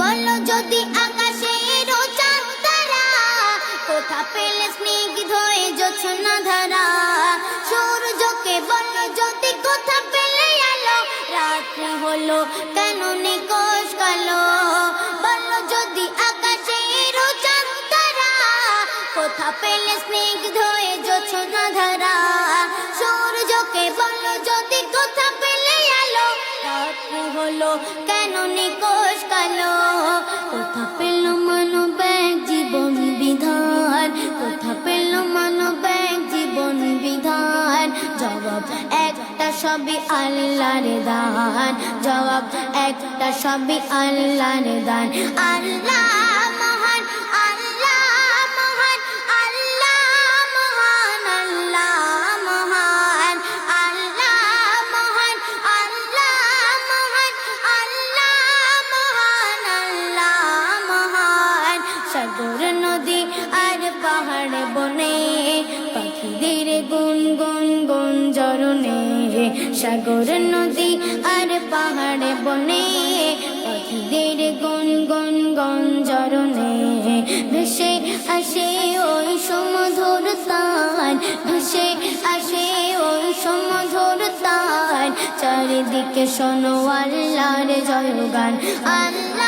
বলো যদি আকাশের চাঁদ তারা কোথা পেলে স্নিগ্ধ হয়ে জোছনা ধারা সূর্যকে বলো যদি কোথা পেলে আলো রাত্রি হলো কেন নিকশ কালো বলো যদি আকাশের চাঁদ তারা কোথা পেলে স্নিগ্ধ হয়ে জোছনা ধারা সূর্যকে বলো যদি কোথা পেলে আলো রাত্রি হলো কেন নিকশ কালো কোথা পেল মানব এক জীবন বিধান কোথা পেল মানব এক জীবন বিধান জবাব একটা সবই আল্লাহর দান জবাব একটা সবই আল্লাহর দান আল্লাহ মহান আল্লাহ মহান আল্লাহ মহান আল্লাহ মহান আল্লাহ মহান আল্লাহ মহান আল্লাহ মহান আল্লাহ মহান সাগর নদী আর পাহাড় বনে পাখিদের গুন গুন গুন জরনে সাগর নদী আর পাহাড় বনে পাখিদের গুন গুন গুন জরনে ভেসে আসে ওই সমধুর তান ভেসে আসে ওই সমধুর তান চারিদিকে শোনো আল্লাহর জয়গান আল্লাহ